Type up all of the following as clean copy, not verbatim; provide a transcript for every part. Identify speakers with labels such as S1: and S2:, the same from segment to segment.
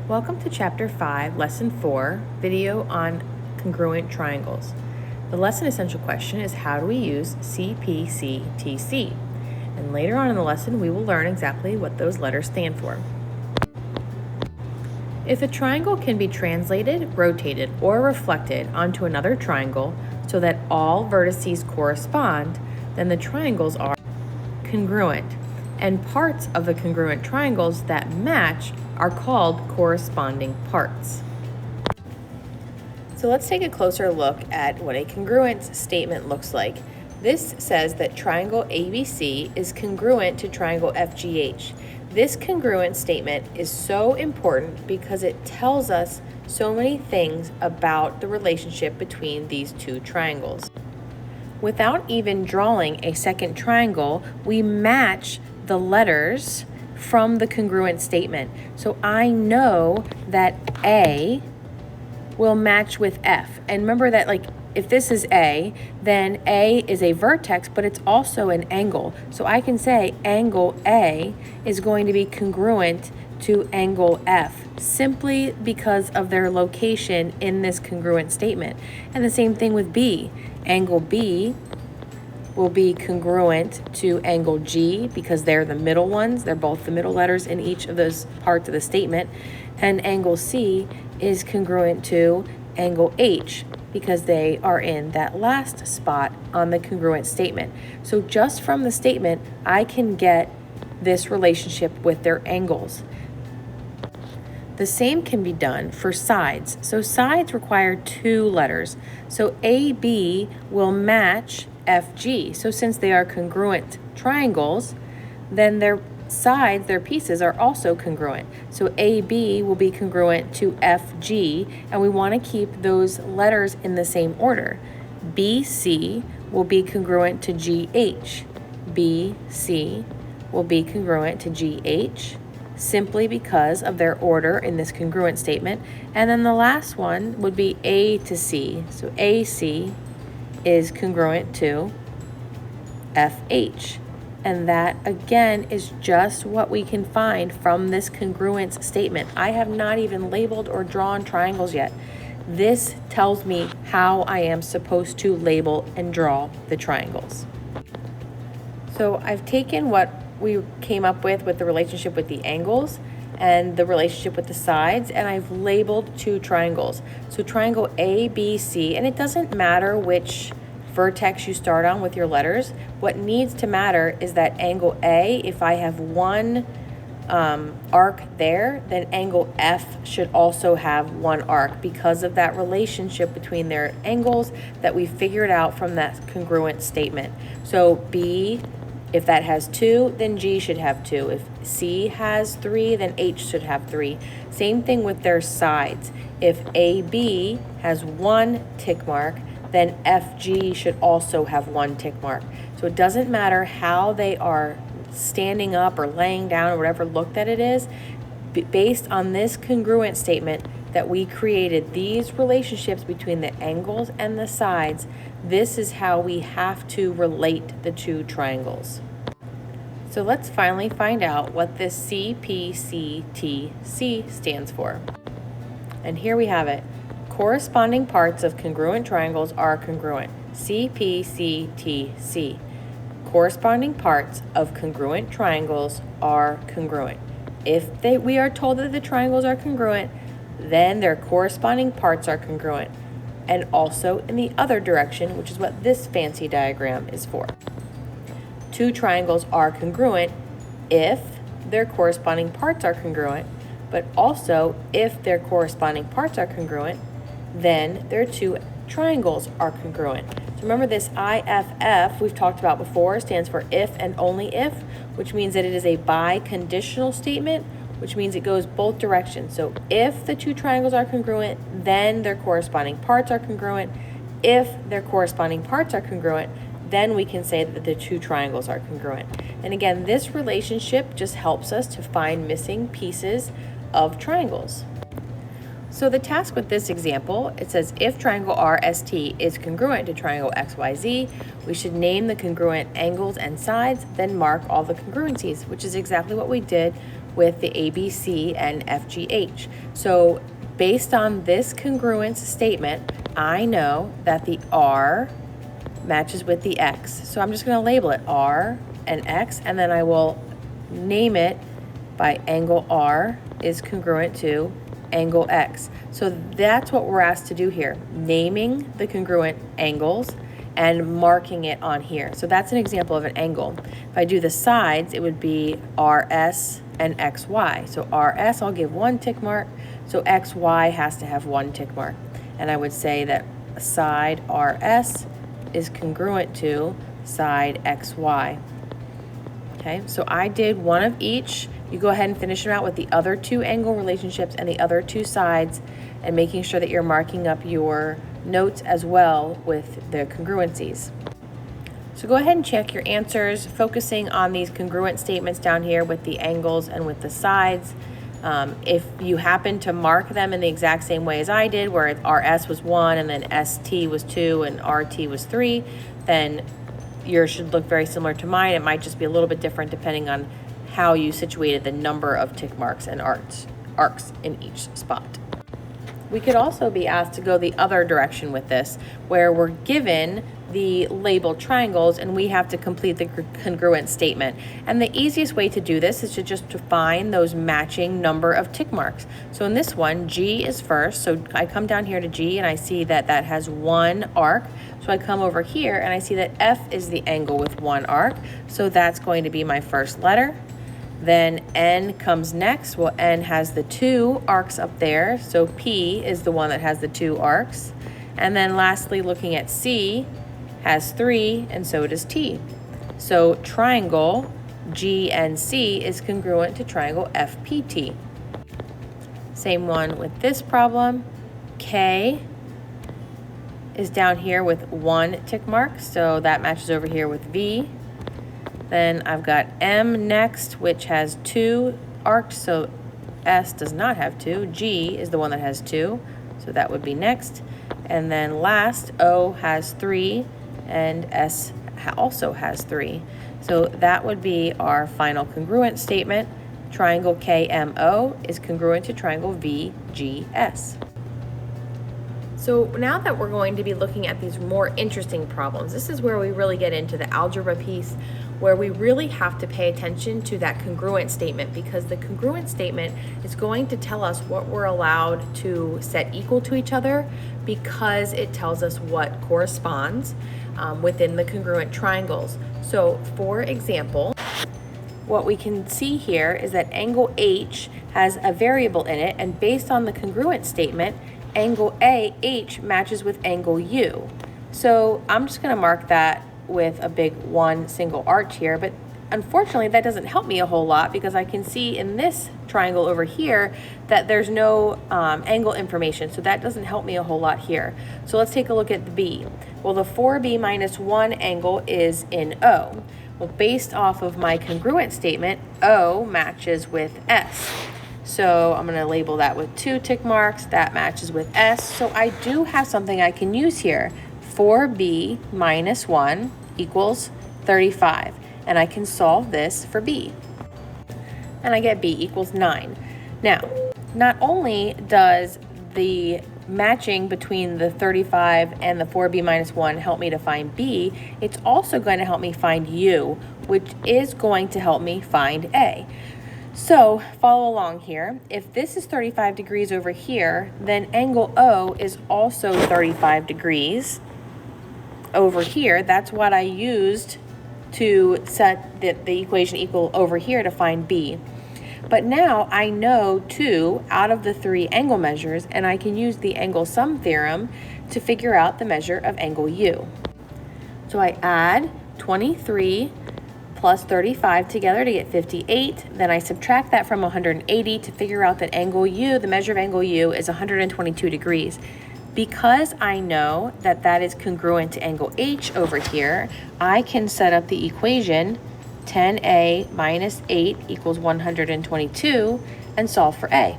S1: Welcome to Chapter 5, Lesson 4, video on congruent triangles. The lesson essential question is how do we use CPCTC? And later on in the lesson, we will learn exactly what those letters stand for. If a triangle can be translated, rotated, or reflected onto another triangle so that all vertices correspond, then the triangles are congruent, and parts of the congruent triangles that match are called corresponding parts. So let's take a closer look at what a congruence statement looks like. This says that triangle ABC is congruent to triangle FGH. This congruent statement is so important because it tells us so many things about the relationship between these two triangles. Without even drawing a second triangle, we match the letters from the congruent statement. So I know that A will match with F. And remember that, like, if this is A, then A is a vertex, but it's also an angle. So I can say angle A is going to be congruent to angle F simply because of their location in this congruent statement. And the same thing with B. Angle B will be congruent to angle G because they're the middle ones. They're both the middle letters in each of those parts of the statement. And angle C is congruent to angle H because they are in that last spot on the congruent statement. So just from the statement, I can get this relationship with their angles. The same can be done for sides. So sides require two letters. So AB will match FG. So since they are congruent triangles, then their sides, their pieces are also congruent. So AB will be congruent to FG, and we want to keep those letters in the same order. BC will be congruent to GH. BC will be congruent to GH simply because of their order in this congruent statement. And then the last one would be A to C. So AC is congruent to FH. And that, again, is just what we can find from this congruence statement. I have not even labeled or drawn triangles yet. This tells me how I am supposed to label and draw the triangles. So I've taken what we came up with the relationship with the angles and the relationship with the sides, and I've labeled two triangles. So triangle ABC, and it doesn't matter which vertex you start on with your letters. What needs to matter is that angle A, if I have one arc there, then angle F should also have one arc because of that relationship between their angles that we figured out from that congruent statement. So B, if that has 2, then G should have 2. If C has 3, then H should have 3. Same thing with their sides. If AB has 1 tick mark, then FG should also have 1 tick mark. So it doesn't matter how they are standing up or laying down or whatever look that it is, based on this congruent statement that we created these relationships between the angles and the sides. This is how we have to relate the two triangles. So let's finally find out what this CPCTC stands for. And here we have it. Corresponding parts of congruent triangles are congruent. CPCTC. Corresponding parts of congruent triangles are congruent. If we are told that the triangles are congruent, then their corresponding parts are congruent. And also in the other direction, which is what this fancy diagram is for. Two triangles are congruent if their corresponding parts are congruent, but also if their corresponding parts are congruent, then their two triangles are congruent. So remember this IFF we've talked about before stands for if and only if, which means that it is a biconditional statement, which means it goes both directions. So if the two triangles are congruent, then their corresponding parts are congruent. If their corresponding parts are congruent, then we can say that the two triangles are congruent. And again, this relationship just helps us to find missing pieces of triangles. So the task with this example, it says if triangle RST is congruent to triangle XYZ, we should name the congruent angles and sides, then mark all the congruencies, which is exactly what we did with the ABC and FGH. So based on this congruence statement, I know that the R matches with the X. So I'm just going to label it R and X, and then I will name it by angle R is congruent to angle X. So that's what we're asked to do here, naming the congruent angles and marking it on here. So that's an example of an angle. If I do the sides, it would be RS and XY. So RS, I'll give 1 tick mark. So XY has to have 1 tick mark. And I would say that side RS is congruent to side XY. Okay, so I did one of each. You go ahead and finish them out with the other 2 angle relationships and the other 2 sides, and making sure that you're marking up your notes as well with the congruencies. So go ahead and check your answers, focusing on these congruent statements down here with the angles and with the sides. If you happen to mark them in the exact same way as I did, where RS was 1 and then ST was 2 and RT was 3, then yours should look very similar to mine. It might just be a little bit different depending on how you situated the number of tick marks and arcs in each spot. We could also be asked to go the other direction with this, where we're given the labeled triangles and we have to complete the congruent statement. And the easiest way to do this is to just find those matching number of tick marks. So in this one, G is first. So I come down here to G and I see that that has 1 arc. So I come over here and I see that F is the angle with 1 arc. So that's going to be my first letter. Then N comes next. Well, N has the 2 arcs up there. So P is the one that has the 2 arcs. And then lastly, looking at C, has 3, and so does T. So triangle GNC is congruent to triangle FPT. Same one with this problem. K is down here with 1 tick mark, so that matches over here with V. Then I've got M next, which has 2 arcs, so S does not have 2. G is the one that has 2, so that would be next. And then last, O has 3, and S also has 3. So that would be our final congruent statement. Triangle KMO is congruent to triangle VGS. So now that we're going to be looking at these more interesting problems, this is where we really get into the algebra piece, where we really have to pay attention to that congruent statement, because the congruent statement is going to tell us what we're allowed to set equal to each other, because it tells us what corresponds within the congruent triangles. So for example, what we can see here is that angle H has a variable in it, and based on the congruent statement, angle AH matches with angle U. So I'm just going to mark that with a big 1 single arch here, but unfortunately that doesn't help me a whole lot, because I can see in this triangle over here that there's no angle information, so that doesn't help me a whole lot here. So let's take a look at the B. Well, the 4B minus 1 angle is in O. Well, based off of my congruent statement, O matches with S. So I'm going to label that with 2 tick marks. That matches with S. So I do have something I can use here. 4B minus 1 equals 35. And I can solve this for B. And I get B equals 9. Now, not only does the matching between the 35 and the 4B minus 1 help me to find B, it's also going to help me find U, which is going to help me find A. So follow along here. If this is 35 degrees over here, then angle O is also 35 degrees over here. That's what I used to set the equation equal over here to find B. But now I know 2 out of the 3 angle measures, and I can use the angle sum theorem to figure out the measure of angle U. So I add 23 plus 35 together to get 58. Then I subtract that from 180 to figure out that angle U, the measure of angle U, is 122 degrees. Because I know that that is congruent to angle H over here, I can set up the equation 10A minus 8 equals 122 and solve for A.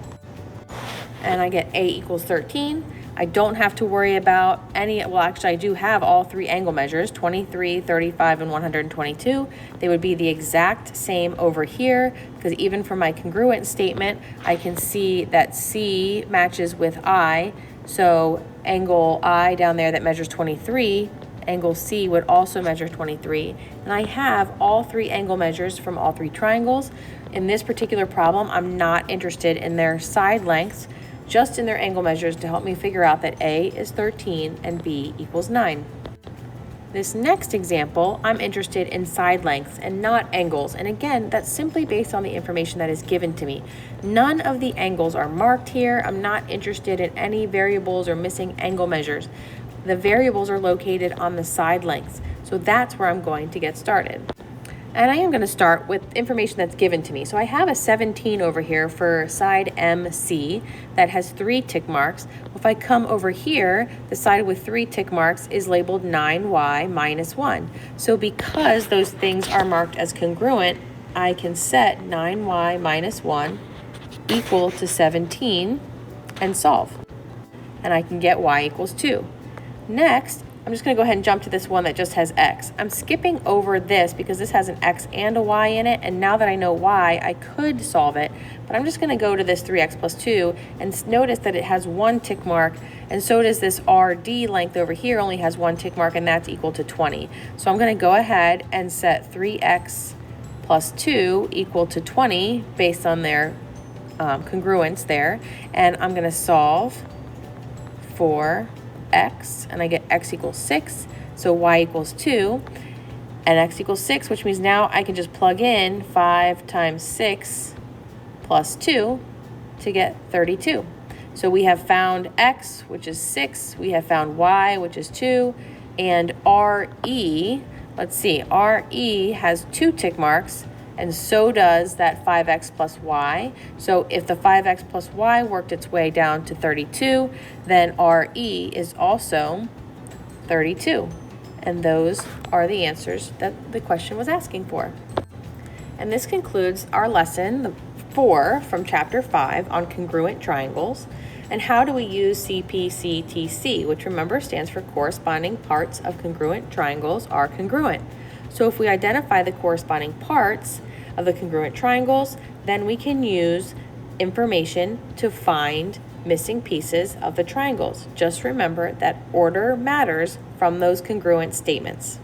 S1: And I get A equals 13. I don't have to worry about well, actually I do have all three angle measures, 23, 35, and 122. They would be the exact same over here, because even for my congruent statement, I can see that C matches with I, so angle I down there that measures 23, angle C would also measure 23, and I have all three angle measures from all three triangles. In this particular problem, I'm not interested in their side lengths, just in their angle measures to help me figure out that A is 13 and B equals 9. This next example, I'm interested in side lengths and not angles, and again, that's simply based on the information that is given to me. None of the angles are marked here. I'm not interested in any variables or missing angle measures. The variables are located on the side lengths, so that's where I'm going to get started. And I am going to start with information that's given to me. So I have a 17 over here for side MC that has 3 tick marks. If I come over here, the side with 3 tick marks is labeled 9y minus 1. So because those things are marked as congruent, I can set 9y minus 1 equal to 17 and solve. And I can get y equals 2. Next, I'm just going to go ahead and jump to this one that just has x. I'm skipping over this because this has an x and a y in it, and now that I know y, I could solve it, but I'm just going to go to this 3x plus 2 and notice that it has 1 tick mark, and so does this RD length over here only has 1 tick mark, and that's equal to 20. So I'm going to go ahead and set 3x plus 2 equal to 20 based on their congruence there, and I'm going to solve for x, and I get x equals 6, so y equals 2, and x equals 6, which means now I can just plug in 5 times 6 plus 2 to get 32. So we have found x, which is 6, we have found y, which is 2, and RE, let's see, RE has 2 tick marks, and so does that 5x plus y. So if the 5x plus y worked its way down to 32, then RE is also 32. And those are the answers that the question was asking for. And this concludes our lesson 4 from Chapter 5 on congruent triangles. And how do we use CPCTC, which remember stands for corresponding parts of congruent triangles are congruent. So if we identify the corresponding parts of the congruent triangles, then we can use information to find missing pieces of the triangles. Just remember that order matters from those congruent statements.